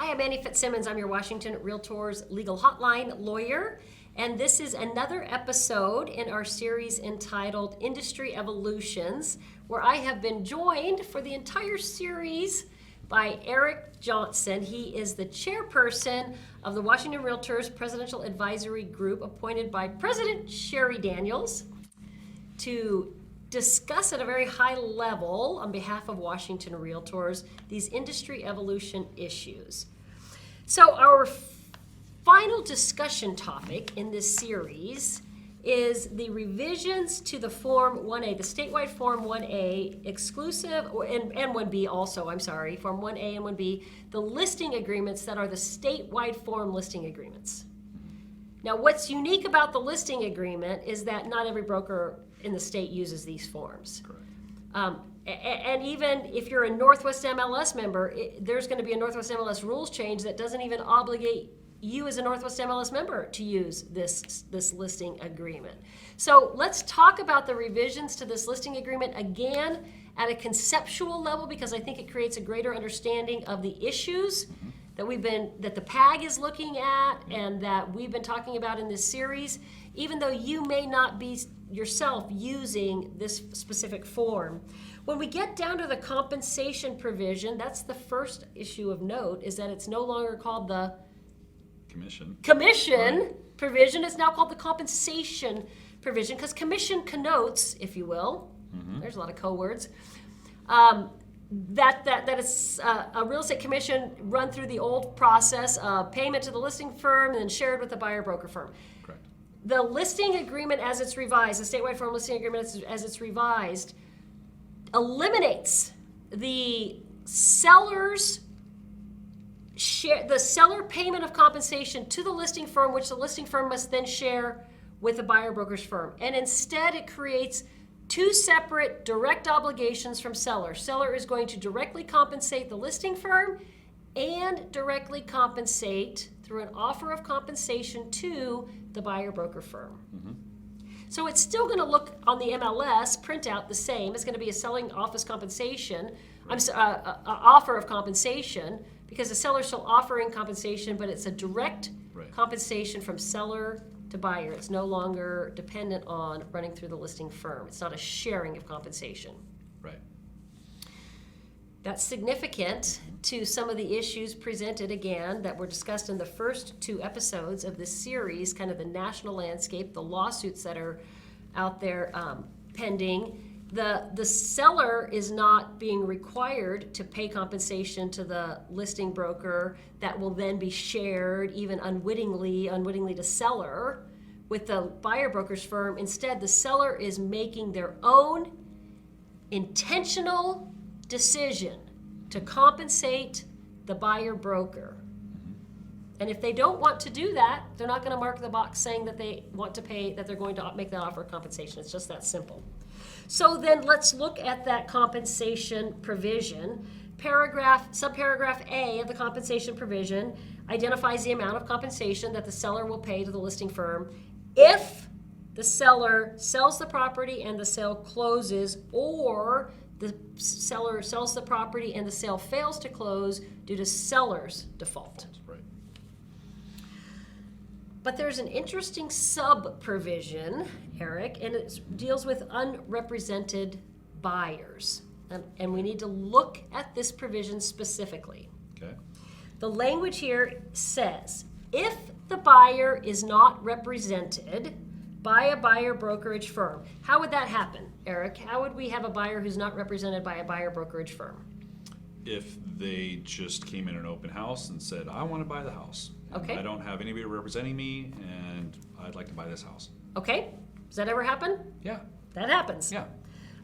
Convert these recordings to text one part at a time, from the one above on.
Hi, I'm Annie Fitzimmons. I'm your Washington REALTORS legal hotline lawyer, and this is another episode in our series entitled Industry Evolutions, where I have been joined for the entire series by Eric Johnson. He is the chairperson of the Washington REALTORS Presidential Advisory Group, appointed by President Sherry Daniels to discuss at a very high level on behalf of Washington REALTORS these industry evolution issues. So our final discussion topic in this series is the revisions to the Form 1A, the statewide Form 1A exclusive, and 1B also, Form 1A and 1B, the listing agreements that are the statewide form listing agreements. Now, what's unique about the listing agreement is that not every broker in the state uses these forms. Correct. And even if you're a Northwest MLS member, there's going to be a Northwest MLS rules change that doesn't even obligate you as a Northwest MLS member to use this listing agreement. So let's talk about the revisions to this listing agreement again at a conceptual level, because I think it creates a greater understanding of the issues that the PAG is looking at and that we've been talking about in this series, even though you may not be yourself using this specific form. When we get down to the compensation provision, that's the first issue of note, is that it's no longer called the commission right. provision. It's now called the compensation provision, because commission connotes, if you will, there's a lot of co-words, that it's a real estate commission run through the old process of payment to the listing firm and then shared with the buyer broker firm. Correct. The listing agreement as it's revised, the statewide form listing agreement as it's revised, eliminates the seller's share, the seller payment of compensation to the listing firm, which the listing firm must then share with the buyer broker's firm. And instead it creates two separate direct obligations from seller. Seller is going to directly compensate the listing firm and directly compensate through an offer of compensation to the buyer broker firm. So it's still going to look on the MLS printout the same. It's going to be a selling office compensation, offer of compensation, because the seller's still offering compensation, but it's a direct compensation from seller to buyer. It's no longer dependent on running through the listing firm. It's not a sharing of compensation. Right. That's significant to some of the issues presented, again, that were discussed in the first two episodes of this series, kind of the national landscape, the lawsuits that are out there pending. The seller is not being required to pay compensation to the listing broker that will then be shared, even unwittingly to seller, with the buyer broker's firm. Instead, the seller is making their own intentional decision to compensate the buyer broker. And if they don't want to do that, they're not going to mark the box saying that they want to pay, that they're going to make that offer of compensation. It's just that simple. So then let's look at that compensation provision. Subparagraph A of the compensation provision identifies the amount of compensation that the seller will pay to the listing firm if the seller sells the property and the sale closes, or the seller sells the property and the sale fails to close due to seller's default. Right. But there's an interesting sub-provision, Eric, and it deals with unrepresented buyers. And we need to look at this provision specifically. Okay. The language here says, if the buyer is not represented by a buyer brokerage firm. How would that happen, Eric? How would we have a buyer who's not represented by a buyer brokerage firm? If they just came in an open house and said, I want to buy the house. Okay. I don't have anybody representing me, and I'd like to buy this house. Okay. Does that ever happen? Yeah. That happens. Yeah.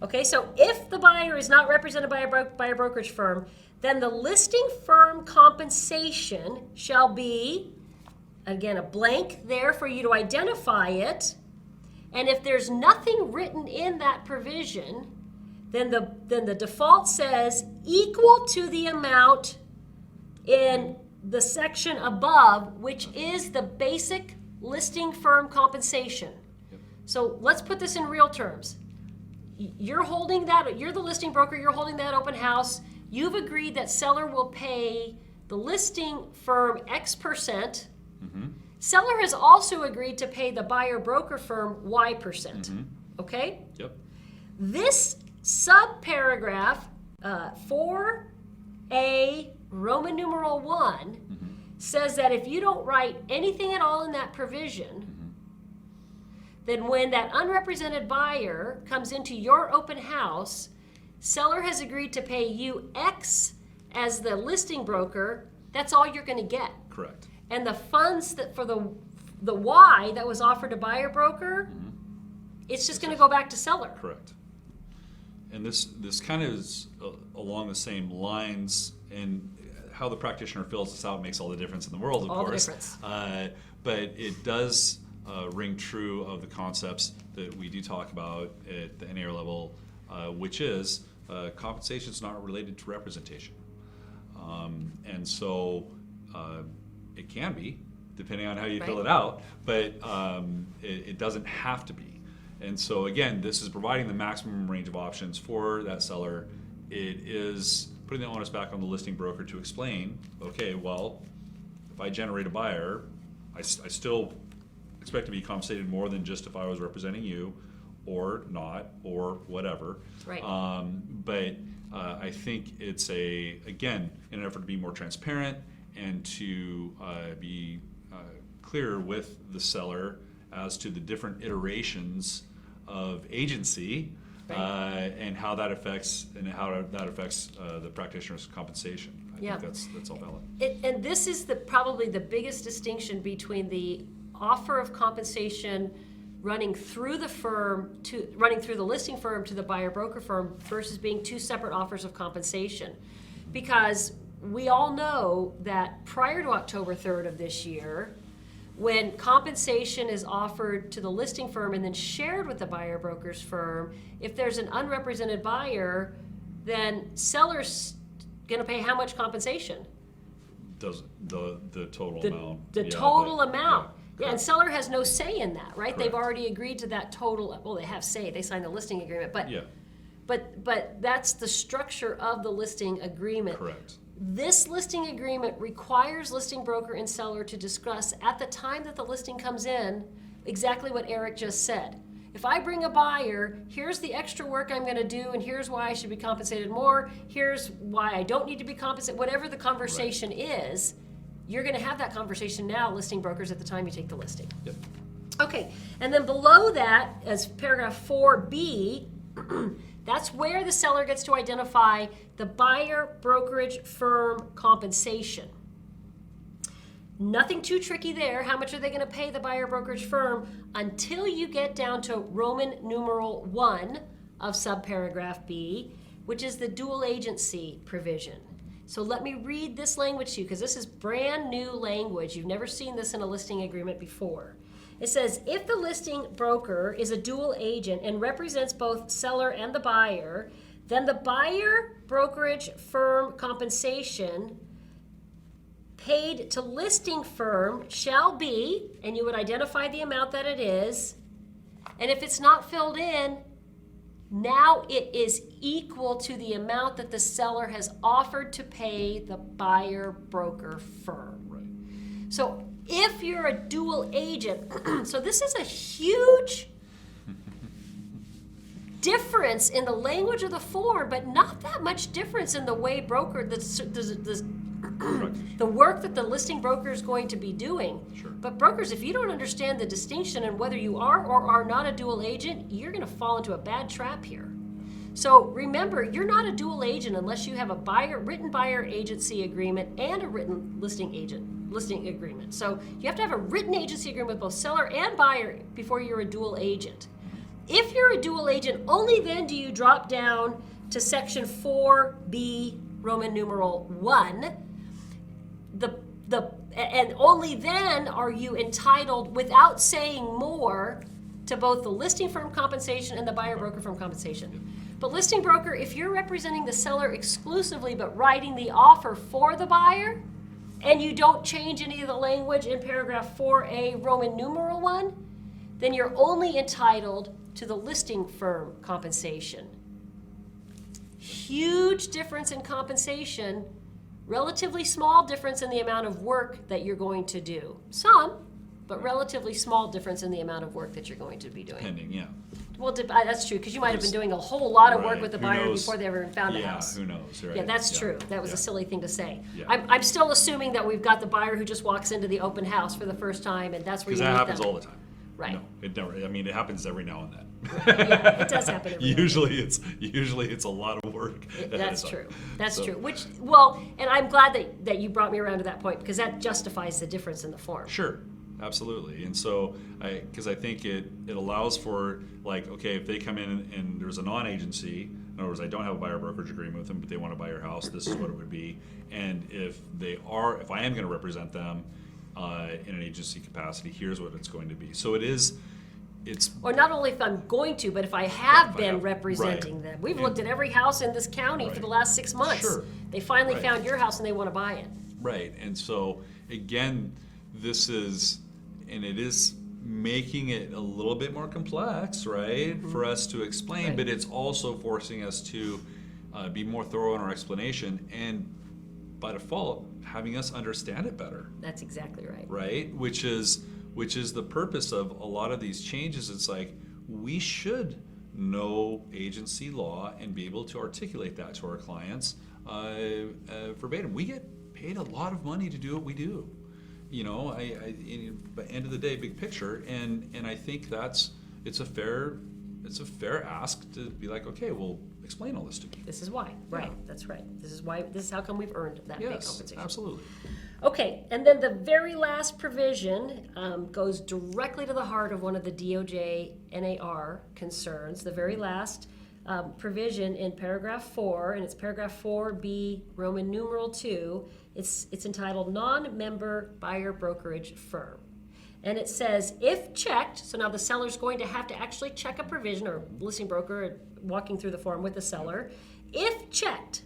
Okay, so if the buyer is not represented by a brokerage firm, then the listing firm compensation shall be, again, a blank there for you to identify it. And if there's nothing written in that provision, then the default says equal to the amount in the section above, which is the basic listing firm compensation. Yep. So let's put this in real terms. You're holding that, you're the listing broker, you're holding that open house. You've agreed that seller will pay the listing firm X%. Seller has also agreed to pay the buyer broker firm Y%. Okay? Yep. This subparagraph 4A Roman numeral 1 says that if you don't write anything at all in that provision, then when that unrepresented buyer comes into your open house, seller has agreed to pay you X as the listing broker. That's all you're going to get. Correct. And the funds that for the Y that was offered to buyer broker, it's just going to go back to seller. Correct. And this kind of is along the same lines, and how the practitioner fills this out makes all the difference in the world, of All course. the difference. But it does ring true of the concepts that we do talk about at the NAR level, which is compensation is not related to representation. And so it can be, depending on how you fill it out, but it doesn't have to be. And so again, this is providing the maximum range of options for that seller. It is putting the onus back on the listing broker to explain, okay, well, if I generate a buyer, I still expect to be compensated more than just if I was representing you, or not, or whatever. Right. But I think it's again, in an effort to be more transparent and to be clear with the seller as to the different iterations of agency, and how that affects the practitioner's compensation. I think that's all valid. And this is probably the biggest distinction between the offer of compensation running through the listing firm to the buyer broker firm versus being two separate offers of compensation. Because we all know that prior to October 3rd of this year, when compensation is offered to the listing firm and then shared with the buyer broker's firm, if there's an unrepresented buyer, then seller's going to pay how much compensation? Does the total amount? The total amount. Yeah, and seller has no say in that, right? Correct. They've already agreed to that total. Well, they have say. They signed the listing agreement, but that's the structure of the listing agreement. Correct. This listing agreement requires listing broker and seller to discuss at the time that the listing comes in exactly what Eric just said. If I bring a buyer, here's the extra work I'm going to do, and here's why I should be compensated more. Here's why I don't need to be compensated. Whatever the conversation is, you're going to have that conversation now, listing brokers, at the time you take the listing. Yep. Okay, and then below that, as paragraph 4B, that's where the seller gets to identify the buyer brokerage firm compensation. Nothing too tricky there. How much are they going to pay the buyer brokerage firm until you get down to Roman numeral 1 of subparagraph B, which is the dual agency provision. So let me read this language to you, because this is brand new language. You've never seen this in a listing agreement before. It says, if the listing broker is a dual agent and represents both seller and the buyer, then the buyer brokerage firm compensation paid to listing firm shall be, and you would identify the amount that it is, and if it's not filled in, now it is equal to the amount that the seller has offered to pay the buyer broker firm. Right. So if you're a dual agent, so this is a huge difference in the language of the form, but not that much difference in the way the work that the listing broker is going to be doing. Sure. But brokers, if you don't understand the distinction and whether you are or are not a dual agent, you're going to fall into a bad trap here. So remember, you're not a dual agent unless you have a written buyer agency agreement and a written listing agreement. So you have to have a written agency agreement with both seller and buyer before you're a dual agent. If you're a dual agent, only then do you drop down to section 4B, Roman numeral 1, and only then are you entitled, without saying more, to both the listing firm compensation and the buyer broker firm compensation. But listing broker, if you're representing the seller exclusively but writing the offer for the buyer, and you don't change any of the language in paragraph 4A, Roman numeral 1, then you're only entitled to the listing firm compensation. Huge difference in compensation Relatively small difference in the amount of work that you're going to do. Some, but relatively small difference in the amount of work that you're going to be doing. Pending, yeah. Well, that's true, because you might have been doing a whole lot of work Right. with the Who buyer knows? before they ever found a Yeah, house. who knows, right? Yeah, that's true. That was a Yeah. silly thing to say. Yeah. I'm still assuming that we've got the buyer who just walks into the open house for the first time, and that's where you Because that meet happens them. all the time. Right. No, it never. I mean, it happens every now and then. Yeah, it does happen every now and then. Usually it's a lot of work. That's true. That's So- true. Well, and I'm glad that you brought me around to that point, because that justifies the difference in the form. Sure, absolutely. And so, because I think it allows for, like, okay, if they come in and there's a non-agency, in other words, I don't have a buyer brokerage agreement with them, but they want to buy your house, this is what it would be. And if I am going to represent them in an agency capacity, here's what it's going to be. So it's Or not only if I'm going to, but if I have If I been have- representing right. them. We've And- looked at every house in this county for Right. the last 6 months. Sure. They finally Right. found your house and they want to buy it. right. And so, again, it is making it a little bit more complex, right, for us to explain, Right. but it's also forcing us to be more thorough in our explanation, and by default, having us understand it better, That's exactly right. right? Which is the purpose of a lot of these changes. It's like, we should know agency law and be able to articulate that to our clients verbatim. We get paid a lot of money to do what we do. You know, by end of the day, big picture, and I think it's a fair ask to be like, okay, well, explain all this to me. This is why. Right. Yeah. That's right. This is how come we've earned that big Yes, compensation. absolutely. Okay, and then the very last provision goes directly to the heart of one of the DOJ NAR concerns. The very last provision in paragraph 4, and it's paragraph 4B, Roman numeral 2. It's entitled Non-Member Buyer Brokerage Firm. And it says, if checked, so now the seller's going to have to actually check a provision, or listing broker walking through the form with the seller. If checked,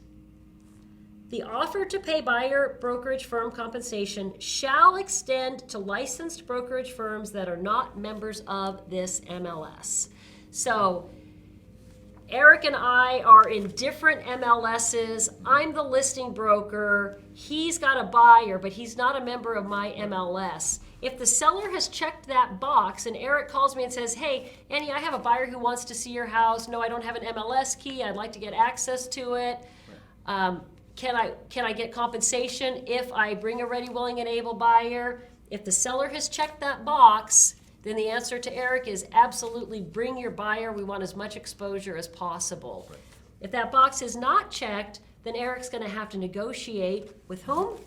the offer to pay buyer brokerage firm compensation shall extend to licensed brokerage firms that are not members of this MLS. So Eric and I are in different MLSs. I'm the listing broker. He's got a buyer, but he's not a member of my MLS. If the seller has checked that box and Eric calls me and says, hey, Annie, I have a buyer who wants to see your house. No, I don't have an MLS key. I'd like to get access to it. Can I get compensation if I bring a ready, willing, and able buyer? If the seller has checked that box, then the answer to Eric is absolutely bring your buyer. We want as much exposure as possible. Right. If that box is not checked, then Eric's going to have to negotiate with whom?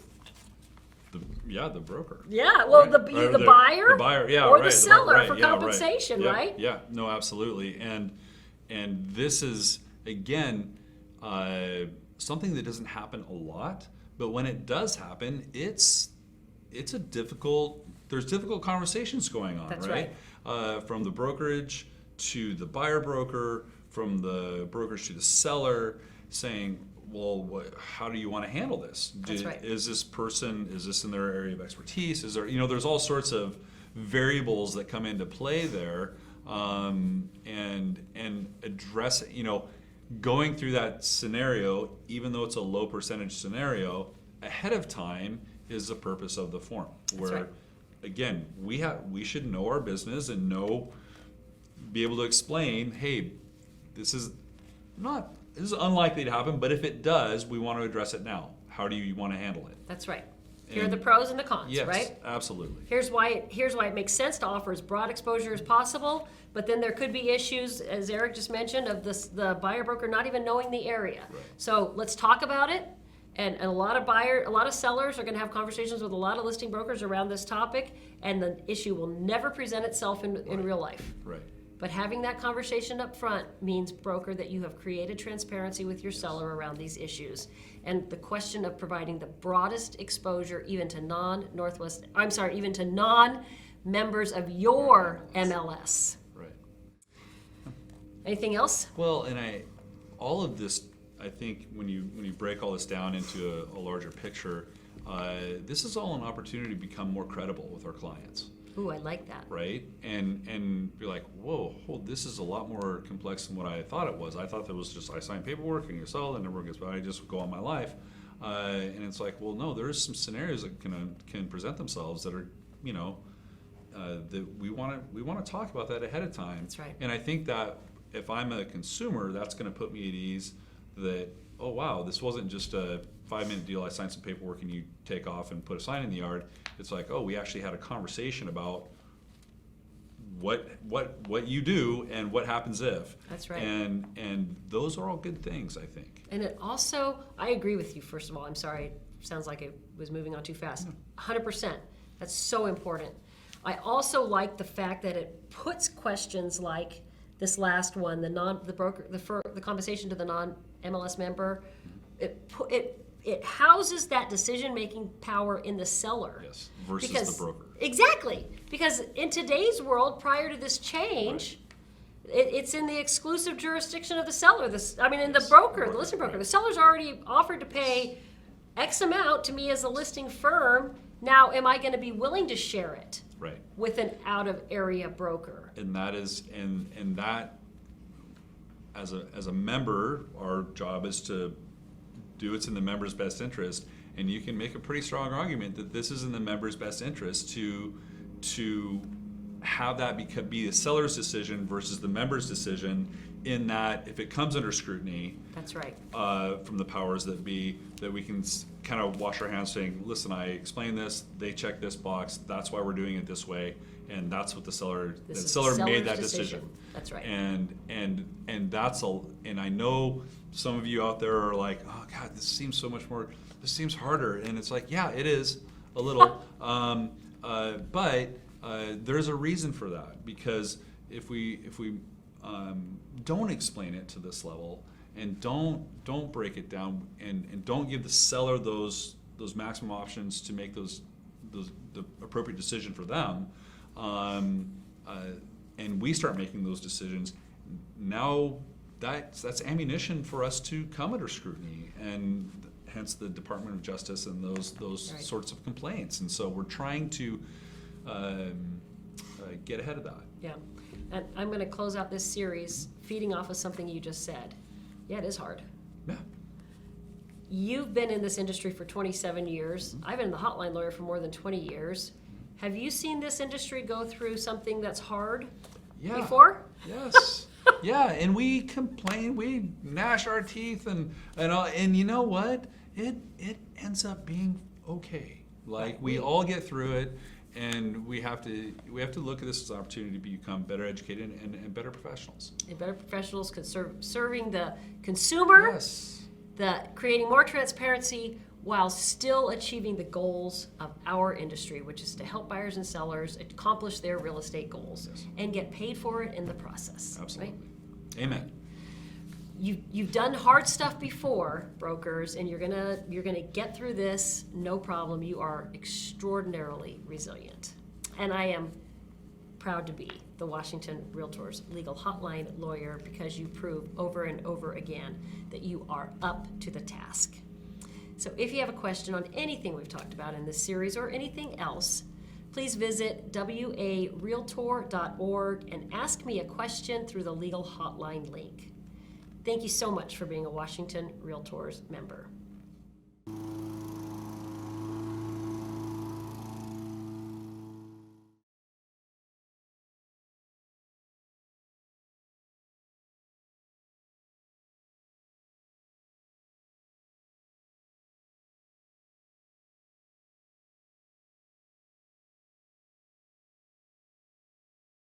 The broker. Yeah, well, Right. the Or buyer, the buyer, yeah, or right, the seller right, for yeah, compensation, Yeah, right? Yeah, no, absolutely. And this is, again, something that doesn't happen a lot, but when it does happen, there's difficult conversations going on, That's right? From the brokerage to the buyer broker, from the brokerage to the seller, saying, well, how do you want to handle this? That's right. Is this in their area of expertise? Is there, there's all sorts of variables that come into play there, and address, going through that scenario, even though it's a low percentage scenario, ahead of time is the purpose of the form. Where, right. again, we should know our business and be able to explain, hey, this is unlikely to happen, but if it does, we want to address it now. How do you want to handle it? That's right. Here are And- the pros and the cons, Yes, right? absolutely. Here's why it makes sense to offer as broad exposure as possible, but then there could be issues, as Eric just mentioned, of the buyer broker not even knowing the area. Right. So let's talk about it. And a lot of sellers are going to have conversations with a lot of listing brokers around this topic, and the issue will never present itself in real life. Right. But having that conversation up front means, broker, that you have created transparency with your seller around these issues. And the question of providing the broadest exposure even to non-members of your MLS. Right. Anything else? Well, and all of this, I think, when you break all this down into a larger picture, this is all an opportunity to become more credible with our clients. Ooh, I like that. Right? And be like, whoa, this is a lot more complex than what I thought it was. I thought that was just, I sign paperwork and you sell and everyone gets by, I just go on my life. And it's like, well, no, there's some scenarios that can present themselves that are, that we want to talk about that ahead of time. That's right. And I think that if I'm a consumer, that's going to put me at ease that, oh wow, this wasn't just a 5-minute deal. I signed some paperwork and you take off and put a sign in the yard. It's like, oh, we actually had a conversation about what you do and what happens if. That's right. And those are all good things, I think. And it also, I agree with you, first of all. I'm sorry, sounds like it was moving on too fast. 100%. That's so important. I also like the fact that it puts questions like this last one, the compensation to the non-MLS member. It houses that decision-making power in the seller. Yes, versus the broker. Exactly. Because in today's world, prior to this change, it's in the exclusive jurisdiction of the seller. The broker, the listing broker. The seller's already offered to pay X amount to me as a listing firm. Now, am I going to be willing to share it with an out-of-area broker? And that is, and that, as a member, our job is to do what's in the member's best interest. And you can make a pretty strong argument that this is in the member's best interest to have that be the seller's decision versus the member's decision, in that if it comes under scrutiny, that's right, from the powers that be, that we can kind of wash our hands saying, listen, I explained this, they checked this box, that's why we're doing it this way, and that's what the seller made that decision. That's right. And that's and I know some of you out there are like, oh God, this seems harder, and it's like, yeah, it is a little, but there's a reason for that, because if we don't explain it to this level and don't break it down and don't give the seller those maximum options to make the appropriate decision for them, and we start making those decisions, now that's ammunition for us to come under scrutiny, and hence the Department of Justice and those right. sorts of complaints. And so we're trying to get ahead of that. Yeah. And I'm going to close out this series feeding off of something you just said. Yeah, it is hard. Yeah. You've been in this industry for 27 years. I've been the hotline lawyer for more than 20 years. Have you seen this industry go through something that's hard before? Yes. Yeah, and we complain, we gnash our teeth, and you know what? It ends up being okay. Like, we all get through it. And we have to look at this as an opportunity to become better educated and better professionals. And better professionals serving the consumer, yes, creating more transparency while still achieving the goals of our industry, which is to help buyers and sellers accomplish their real estate goals and get paid for it in the process. Absolutely. Right? Amen. You've done hard stuff before, brokers, and you're gonna get through this, no problem. You are extraordinarily resilient. And I am proud to be the Washington Realtors Legal Hotline lawyer, because you prove over and over again that you are up to the task. So if you have a question on anything we've talked about in this series or anything else, please visit warealtor.org and ask me a question through the Legal Hotline link. Thank you so much for being a Washington Realtors member.